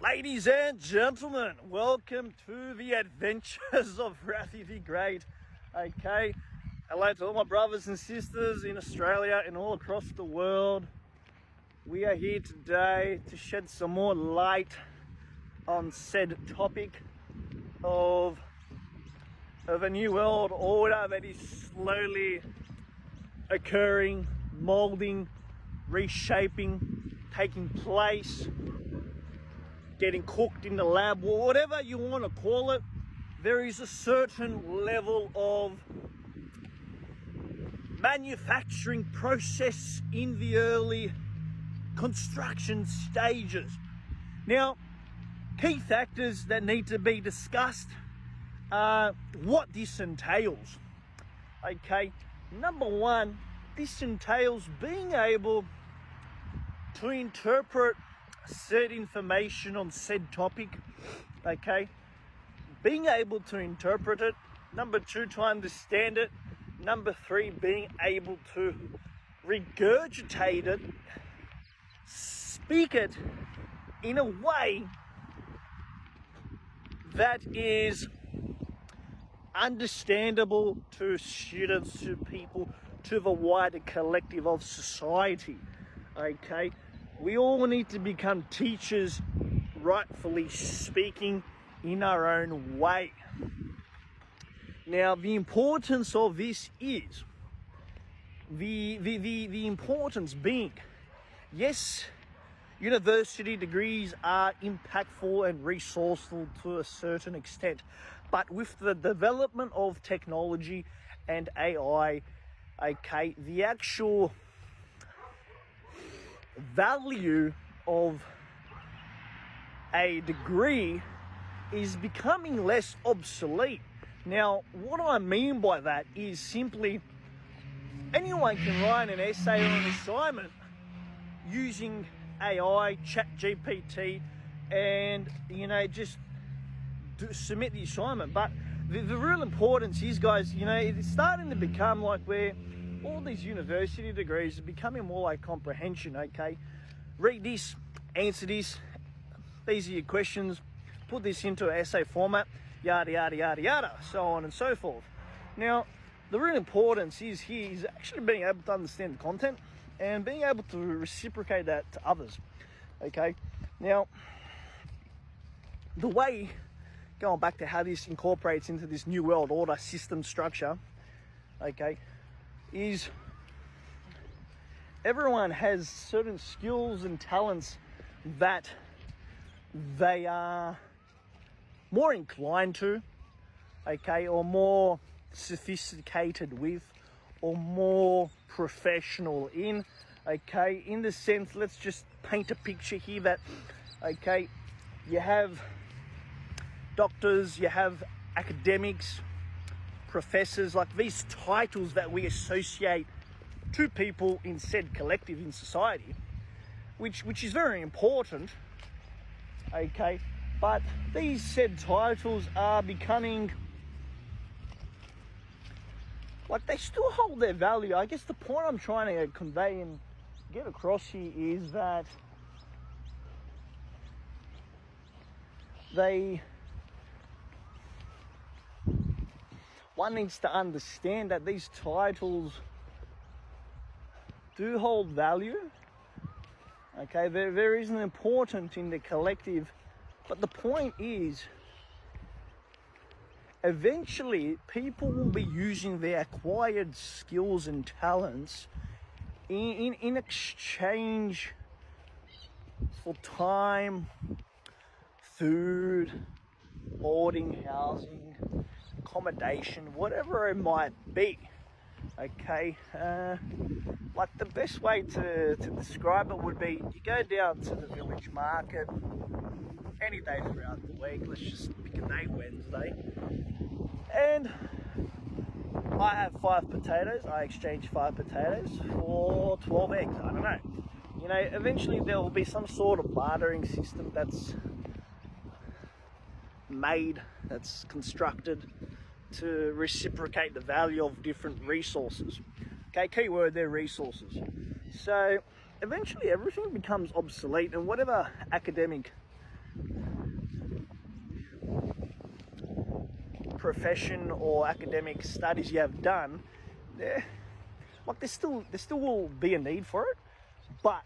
Ladies and gentlemen, welcome to the adventures of Rathy the Great. Okay, hello to all my brothers and sisters in Australia and all across the world. We are here today to shed some more light on said topic of a new world order that is slowly occurring, molding, reshaping, taking place, getting cooked in the lab, or whatever you want to call it. There is a certain level of manufacturing process in the early construction stages. Now, key factors that need to be discussed are what this entails. Okay, number one, this entails being able to interpret said information on said topic. Okay, being able to interpret it. Number two, to understand it. Number three, being able to regurgitate it, speak it in a way that is understandable to students, to people, to the wider collective of society. Okay, we all need to become teachers, rightfully speaking, in our own way. Now, the importance of this is the importance being, yes, university degrees are impactful and resourceful to a certain extent, but with the development of technology and AI, okay, the actual value of a degree is becoming less obsolete. Now, what I mean by that is simply anyone can write an essay or an assignment using AI, ChatGPT, and just submit the assignment. But the real importance is, guys, it's starting to become like where all these university degrees are becoming more like comprehension. Okay, read this, answer this, these are your questions, put this into an essay format, yada yada yada yada, so on and so forth. Now, the real importance is actually being able to understand the content and being able to reciprocate that to others. Okay, now the way, going back to how this incorporates into this new world order system structure, okay, is everyone has certain skills and talents that they are more inclined to, okay, or more sophisticated with, or more professional in. Okay, in the sense, let's just paint a picture here that, okay, you have doctors, you have academics, professors, like these titles that we associate to people in said collective in society, which is very important. Okay, but these said titles are becoming like they still hold their value. I guess the point I'm trying to convey and get across here is that one needs to understand that these titles do hold value. Okay, there is an importance in the collective, but the point is, eventually people will be using their acquired skills and talents in exchange for time, food, boarding, housing, accommodation, whatever it might be. Okay, like the best way to describe it would be, you go down to the village market any day throughout the week, let's just pick a day, Wednesday, and I have 5 potatoes, I exchange 5 potatoes for 12 eggs, I don't know. Eventually there will be some sort of bartering system that's made, that's constructed to reciprocate the value of different resources. Okay, key word there, resources. So eventually everything becomes obsolete, and whatever academic profession or academic studies you have done, there still will be a need for it, but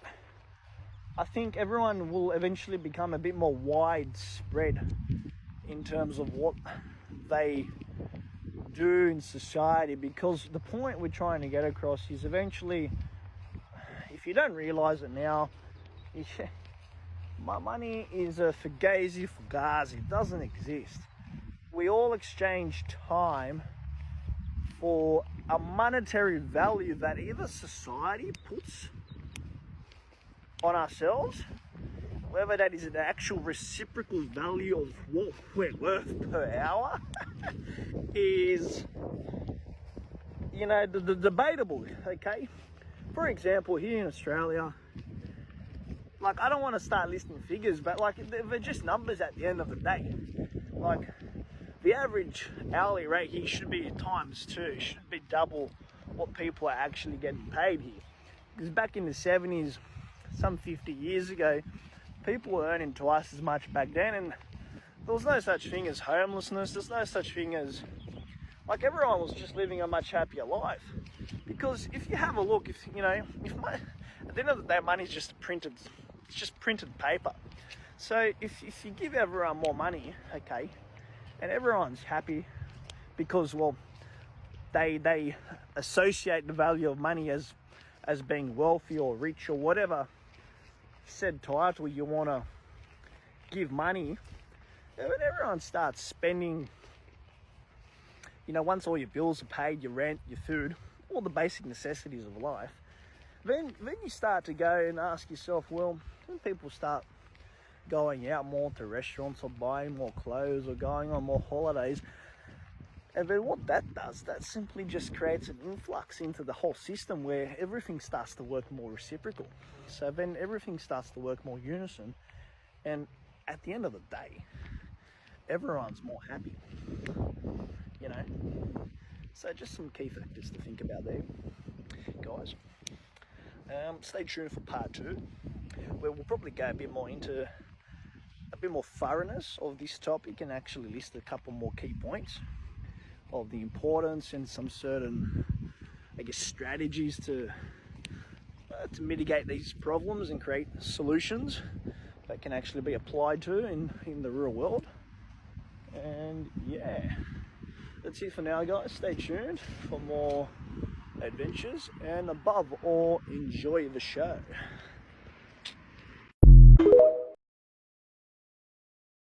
I think everyone will eventually become a bit more widespread in terms of what they do in society, because the point we're trying to get across is eventually, if you don't realize it now, my money is a fugazi, it doesn't exist. We all exchange time for a monetary value that either society puts on ourselves, whether that is an actual reciprocal value of what we're worth per hour, is, you know, the debatable, okay? For example, here in Australia, like, I don't want to start listing figures, but like, they're just numbers at the end of the day. Like, the average hourly rate here should be times 2, should be double what people are actually getting paid here. Because back in the 70s, some 50 years ago, people were earning twice as much back then, and there was no such thing as homelessness. There's no such thing as, like, everyone was just living a much happier life. Because if you have a look, at the end of the day, money's just it's just printed paper. So if you give everyone more money, okay, and everyone's happy because, well, they associate the value of money as being wealthy or rich or whatever said title you want to give money. When everyone starts spending, you know, once all your bills are paid, your rent, your food, all the basic necessities of life, then you start to go and ask yourself, well, when people start going out more to restaurants or buying more clothes or going on more holidays, and then what that does, that simply just creates an influx into the whole system where everything starts to work more reciprocal. So then everything starts to work more unison, and at the end of the day, everyone's more happy, you know. So just some key factors to think about there, guys. Stay tuned for part 2, where we'll probably go a bit more thoroughness of this topic and actually list a couple more key points of the importance and some certain, I guess, strategies to mitigate these problems and create solutions that can actually be applied to in the real world. And yeah, that's it for now, guys. Stay tuned for more adventures, and above all, enjoy the show.